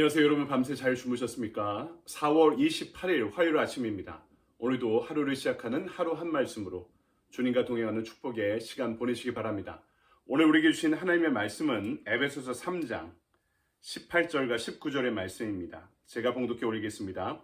안녕하세요. 여러분 밤새 잘 주무셨습니까? 4월 28일 화요일 아침입니다. 오늘도 하루를 시작하는 하루 한 말씀으로 주님과 동행하는 축복의 시간 보내시기 바랍니다. 오늘 우리에게 주신 하나님의 말씀은 에베소서 3장 18절과 19절의 말씀입니다. 제가 봉독해 올리겠습니다.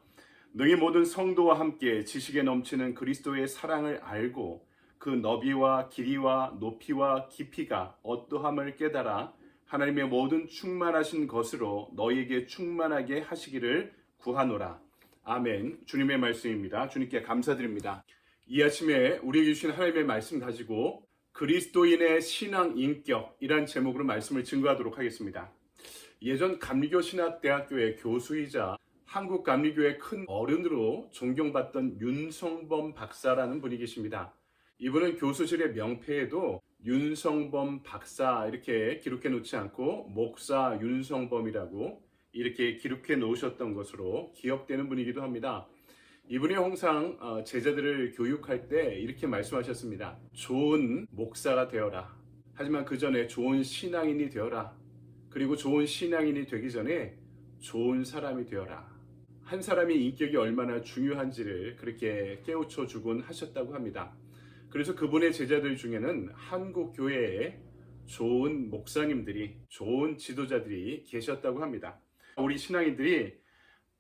너희 모든 성도와 함께 지식에 넘치는 그리스도의 사랑을 알고 그 너비와 길이와 높이와 깊이가 어떠함을 깨달아 하나님의 모든 충만하신 것으로 너희에게 충만하게 하시기를 구하노라. 아멘. 주님의 말씀입니다. 주님께 감사드립니다. 이 아침에 우리에게 주신 하나님의 말씀 가지고 그리스도인의 신앙 인격이란 제목으로 말씀을 증거하도록 하겠습니다. 예전 감리교신학대학교의 교수이자 한국감리교의 큰 어른으로 존경받던 윤성범 박사라는 분이 계십니다. 이분은 교수실의 명패에도 윤성범 박사 이렇게 기록해 놓지 않고 목사 윤성범이라고 이렇게 기록해 놓으셨던 것으로 기억되는 분이기도 합니다. 이분이 항상 제자들을 교육할 때 이렇게 말씀하셨습니다. 좋은 목사가 되어라. 하지만 그 전에 좋은 신앙인이 되어라. 그리고 좋은 신앙인이 되기 전에 좋은 사람이 되어라. 한 사람의 인격이 얼마나 중요한지를 그렇게 깨우쳐 주곤 하셨다고 합니다. 그래서 그분의 제자들 중에는 한국 교회에 좋은 목사님들이, 좋은 지도자들이 계셨다고 합니다. 우리 신앙인들이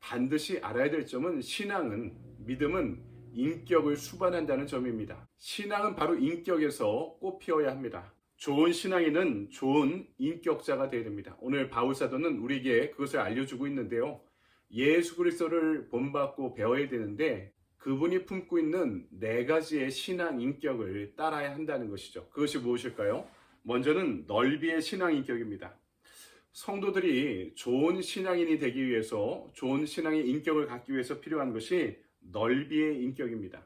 반드시 알아야 될 점은 신앙은, 믿음은 인격을 수반한다는 점입니다. 신앙은 바로 인격에서 꽃피어야 합니다. 좋은 신앙인은 좋은 인격자가 되어야 됩니다. 오늘 바울사도는 우리에게 그것을 알려주고 있는데요. 예수 그리스도를 본받고 배워야 되는데 그분이 품고 있는 4가지의 신앙 인격을 따라야 한다는 것이죠. 그것이 무엇일까요? 먼저는 넓이의 신앙 인격입니다. 성도들이 좋은 신앙인이 되기 위해서, 좋은 신앙의 인격을 갖기 위해서 필요한 것이 넓이의 인격입니다.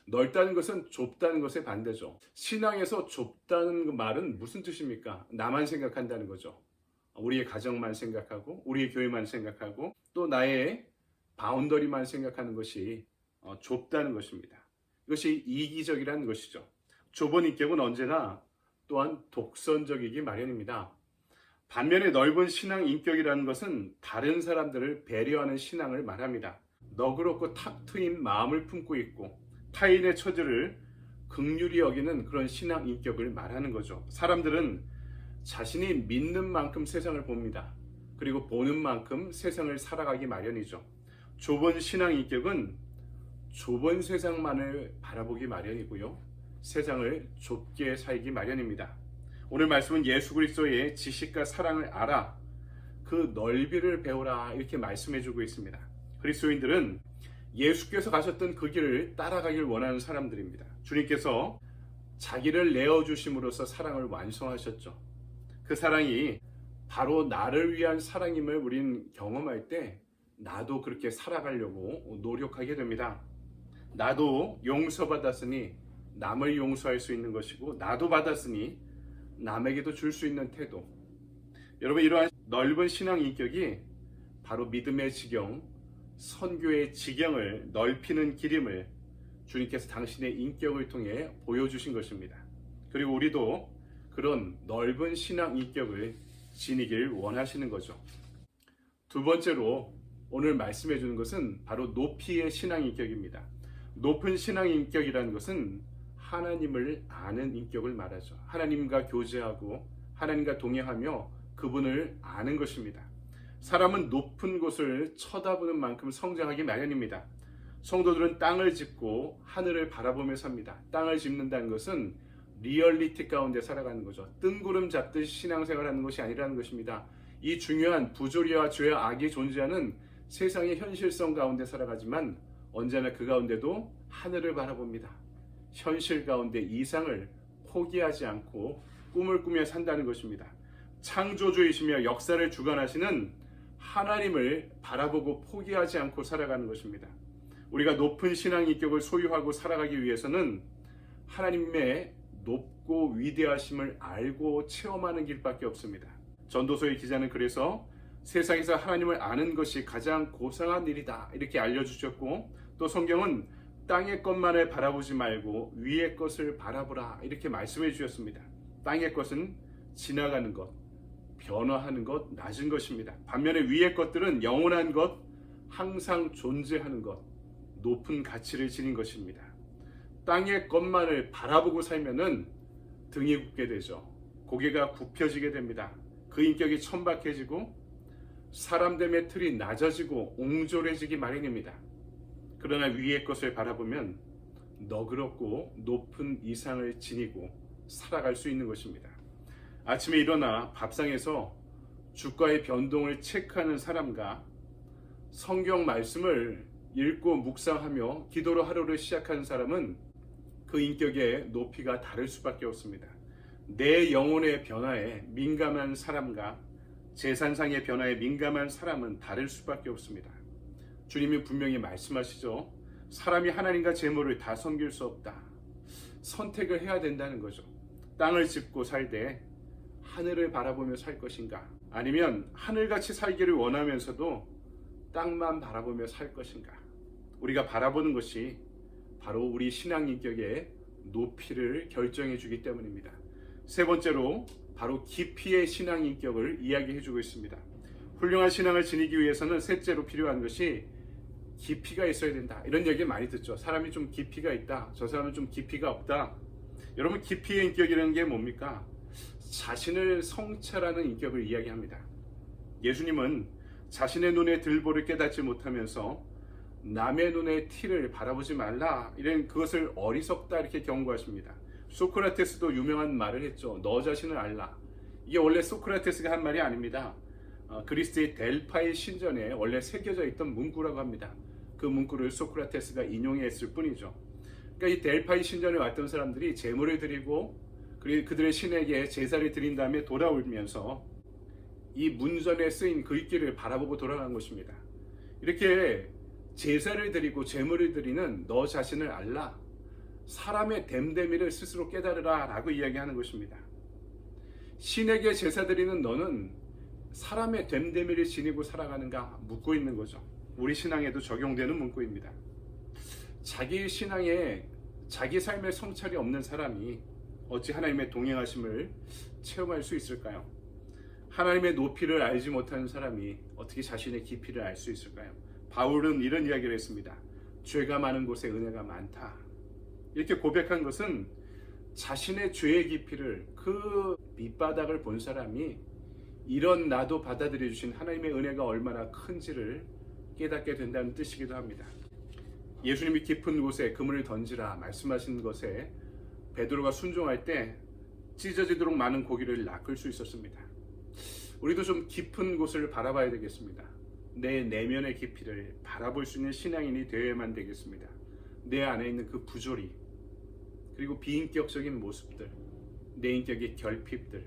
넓다는 것은 좁다는 것의 반대죠. 신앙에서 좁다는 그 말은 무슨 뜻입니까? 나만 생각한다는 거죠. 우리의 가정만 생각하고, 우리의 교회만 생각하고, 또 나의 바운더리만 생각하는 것이 좁다는 것입니다. 이것이 이기적이라는 것이죠. 좁은 인격은 언제나 또한 독선적이기 마련입니다. 반면에 넓은 신앙 인격이라는 것은 다른 사람들을 배려하는 신앙을 말합니다. 너그럽고 탁 트인 마음을 품고 있고 타인의 처지를 긍휼히 여기는 그런 신앙 인격을 말하는 거죠. 사람들은 자신이 믿는 만큼 세상을 봅니다. 그리고 보는 만큼 세상을 살아가기 마련이죠. 좁은 신앙 인격은 좁은 세상만을 바라보기 마련이고요. 세상을 좁게 살기 마련입니다. 오늘 말씀은 예수 그리스도의 지식과 사랑을 알아 그 넓이를 배우라 이렇게 말씀해주고 있습니다. 그리스도인들은 예수께서 가셨던 그 길을 따라가길 원하는 사람들입니다. 주님께서 자기를 내어주심으로써 사랑을 완성하셨죠. 그 사랑이 바로 나를 위한 사랑임을 우린 경험할 때 나도 그렇게 살아가려고 노력하게 됩니다. 나도 용서받았으니 남을 용서할 수 있는 것이고 나도 받았으니 남에게도 줄 수 있는 태도. 여러분, 이러한 넓은 신앙 인격이 바로 믿음의 지경, 선교의 지경을 넓히는 길임을 주님께서 당신의 인격을 통해 보여주신 것입니다. 그리고 우리도 그런 넓은 신앙 인격을 지니길 원하시는 거죠. 두 번째로 오늘 말씀해 주는 것은 바로 높이의 신앙 인격입니다. 높은 신앙 인격이라는 것은 하나님을 아는 인격을 말하죠. 하나님과 교제하고 하나님과 동행하며 그분을 아는 것입니다. 사람은 높은 곳을 쳐다보는 만큼 성장하기 마련입니다. 성도들은 땅을 짚고 하늘을 바라보며 삽니다. 땅을 짚는다는 것은 리얼리티 가운데 살아가는 거죠. 뜬구름 잡듯이 신앙생활하는 것이 아니라는 것입니다. 이 중요한 부조리와 죄와 악이 존재하는 세상의 현실성 가운데 살아가지만 언제나 그 가운데도 하늘을 바라봅니다. 현실 가운데 이상을 포기하지 않고 꿈을 꾸며 산다는 것입니다. 창조주이시며 역사를 주관하시는 하나님을 바라보고 포기하지 않고 살아가는 것입니다. 우리가 높은 신앙 인격을 소유하고 살아가기 위해서는 하나님의 높고 위대하심을 알고 체험하는 길밖에 없습니다. 전도서의 기자는 그래서 세상에서 하나님을 아는 것이 가장 고상한 일이다 이렇게 알려주셨고, 또 성경은 땅의 것만을 바라보지 말고 위의 것을 바라보라 이렇게 말씀해 주셨습니다. 땅의 것은 지나가는 것, 변화하는 것, 낮은 것입니다. 반면에 위의 것들은 영원한 것, 항상 존재하는 것, 높은 가치를 지닌 것입니다. 땅의 것만을 바라보고 살면은 등이 굽게 되죠. 고개가 굽혀지게 됩니다. 그 인격이 천박해지고 사람됨의 틀이 낮아지고 옹졸해지기 마련입니다. 그러나 위의 것을 바라보면 너그럽고 높은 이상을 지니고 살아갈 수 있는 것입니다. 아침에 일어나 밥상에서 주가의 변동을 체크하는 사람과 성경 말씀을 읽고 묵상하며 기도로 하루를 시작하는 사람은 그 인격의 높이가 다를 수밖에 없습니다. 내 영혼의 변화에 민감한 사람과 재산상의 변화에 민감한 사람은 다를 수밖에 없습니다. 주님이 분명히 말씀하시죠. 사람이 하나님과 재물을 다 섬길 수 없다. 선택을 해야 된다는 거죠. 땅을 짚고 살되 하늘을 바라보며 살 것인가? 아니면 하늘같이 살기를 원하면서도 땅만 바라보며 살 것인가? 우리가 바라보는 것이 바로 우리 신앙 인격의 높이를 결정해 주기 때문입니다. 세 번째로 바로 깊이의 신앙 인격을 이야기해 주고 있습니다. 훌륭한 신앙을 지니기 위해서는 셋째로 필요한 것이 깊이가 있어야 된다. 이런 얘기 많이 듣죠. 사람이 좀 깊이가 있다. 저 사람은 좀 깊이가 없다. 여러분, 깊이의 인격이라는 게 뭡니까? 자신을 성찰하는 인격을 이야기합니다. 예수님은 자신의 눈에 들보를 깨닫지 못하면서 남의 눈에 티를 바라보지 말라, 이런 그것을 어리석다 이렇게 경고하십니다. 소크라테스도 유명한 말을 했죠. 너 자신을 알라. 이게 원래 소크라테스가 한 말이 아닙니다. 그리스의 델파이 신전에 원래 새겨져 있던 문구라고 합니다. 그 문구를 소크라테스가 인용했을 뿐이죠. 그러니까 이 델파이 신전에 왔던 사람들이 제물을 드리고 그리고 그들의 신에게 제사를 드린 다음에 돌아오면서 이 문전에 쓰인 글귀를 바라보고 돌아간 것입니다. 이렇게 제사를 드리고 제물을 드리는 너 자신을 알라, 사람의 됨됨이를 스스로 깨달으라 라고 이야기하는 것입니다. 신에게 제사 드리는 너는 사람의 됨됨이를 지니고 살아가는가 묻고 있는 거죠. 우리 신앙에도 적용되는 문구입니다. 자기 신앙에 자기 삶의 성찰이 없는 사람이 어찌 하나님의 동행하심을 체험할 수 있을까요? 하나님의 높이를 알지 못하는 사람이 어떻게 자신의 깊이를 알 수 있을까요? 바울은 이런 이야기를 했습니다. 죄가 많은 곳에 은혜가 많다. 이렇게 고백한 것은 자신의 죄의 깊이를, 그 밑바닥을 본 사람이 이런 나도 받아들여 주신 하나님의 은혜가 얼마나 큰지를 깨닫게 된다는 뜻이기도 합니다. 예수님이 깊은 곳에 그물을 던지라 말씀하신 것에 베드로가 순종할 때 찢어지도록 많은 고기를 낚을 수 있었습니다. 우리도 좀 깊은 곳을 바라봐야 되겠습니다. 내 내면의 깊이를 바라볼 수 있는 신앙인이 되어야만 되겠습니다. 내 안에 있는 그 부조리, 그리고 비인격적인 모습들, 내 인격의 결핍들,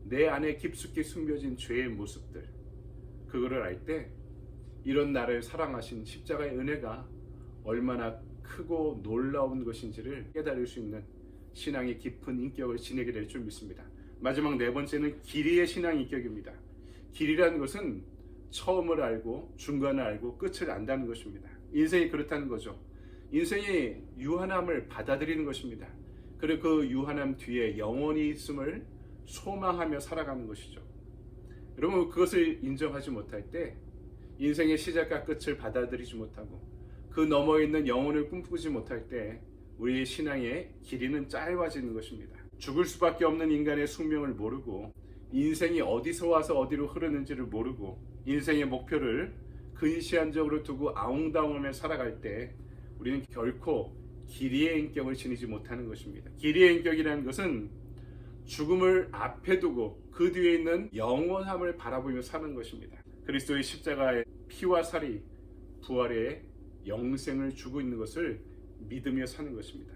내 안에 깊숙이 숨겨진 죄의 모습들, 그거를 알 때 이런 나를 사랑하신 십자가의 은혜가 얼마나 크고 놀라운 것인지를 깨달을 수 있는 신앙의 깊은 인격을 지니게 될 줄 믿습니다. 마지막 네 번째는 길이의 신앙 인격입니다. 길이라는 것은 처음을 알고 중간을 알고 끝을 안다는 것입니다. 인생이 그렇다는 거죠. 인생이 유한함을 받아들이는 것입니다. 그리고 그 유한함 뒤에 영원히 있음을 소망하며 살아가는 것이죠. 여러분, 그것을 인정하지 못할 때 인생의 시작과 끝을 받아들이지 못하고 그 너머에 있는 영혼을 꿈꾸지 못할 때 우리의 신앙의 길이는 짧아지는 것입니다. 죽을 수밖에 없는 인간의 숙명을 모르고 인생이 어디서 와서 어디로 흐르는지를 모르고 인생의 목표를 근시안적으로 두고 아웅다웅하며 살아갈 때 우리는 결코 길이의 인격을 지니지 못하는 것입니다. 길이의 인격이라는 것은 죽음을 앞에 두고 그 뒤에 있는 영원함을 바라보며 사는 것입니다. 그리스도의 십자가의 피와 살이 부활의 영생을 주고 있는 것을 믿으며 사는 것입니다.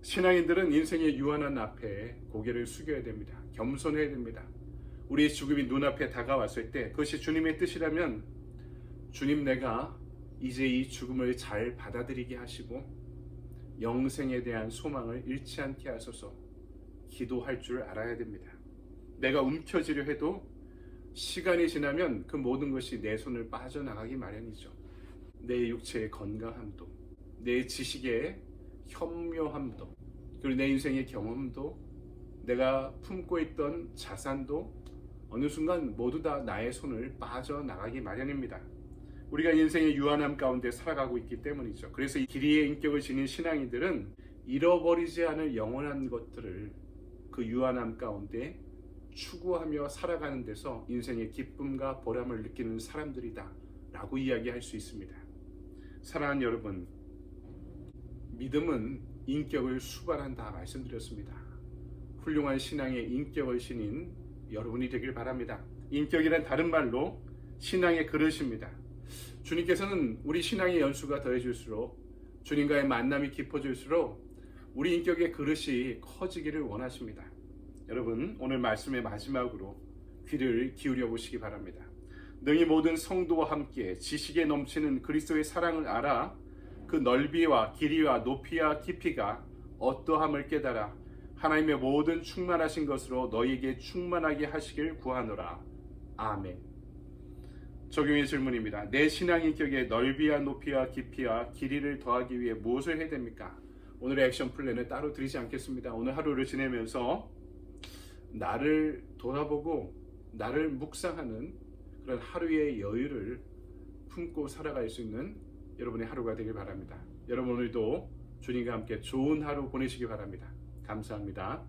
신앙인들은 인생의 유한한 앞에 고개를 숙여야 됩니다. 겸손해야 됩니다. 우리의 죽음이 눈앞에 다가왔을 때 그것이 주님의 뜻이라면 주님, 내가 이제 이 죽음을 잘 받아들이게 하시고 영생에 대한 소망을 잃지 않게 하소서 기도할 줄 알아야 됩니다. 내가 움켜쥐려 해도 시간이 지나면 그 모든 것이 내 손을 빠져나가기 마련이죠. 내 육체의 건강함도, 내 지식의 현묘함도, 그리고 내 인생의 경험도, 내가 품고 있던 자산도 어느 순간 모두 다 나의 손을 빠져나가기 마련입니다. 우리가 인생의 유한함 가운데 살아가고 있기 때문이죠. 그래서 이 길이의 인격을 지닌 신앙인들은 잃어버리지 않을 영원한 것들을 그 유한함 가운데 추구하며 살아가는 데서 인생의 기쁨과 보람을 느끼는 사람들이다 라고 이야기할 수 있습니다. 사랑하는 여러분, 믿음은 인격을 수반한다 말씀드렸습니다. 훌륭한 신앙의 인격을 지닌 여러분이 되길 바랍니다. 인격이란 다른 말로 신앙의 그릇입니다. 주님께서는 우리 신앙의 연수가 더해질수록, 주님과의 만남이 깊어질수록 우리 인격의 그릇이 커지기를 원하십니다. 여러분, 오늘 말씀의 마지막으로 귀를 기울여 보시기 바랍니다. 능히 모든 성도와 함께 지식에 넘치는 그리스도의 사랑을 알아 그 넓이와 길이와 높이와 깊이가 어떠함을 깨달아 하나님의 모든 충만하신 것으로 너희에게 충만하게 하시길 구하노라. 아멘. 적용의 질문입니다. 내 신앙 인격의 넓이와 높이와 깊이와 길이를 더하기 위해 무엇을 해야 됩니까? 오늘의 액션 플랜을 따로 드리지 않겠습니다. 오늘 하루를 지내면서 나를 돌아보고 나를 묵상하는 그런 하루의 여유를 품고 살아갈 수 있는 여러분의 하루가 되길 바랍니다. 여러분, 오늘도 주님과 함께 좋은 하루 보내시기 바랍니다. 감사합니다.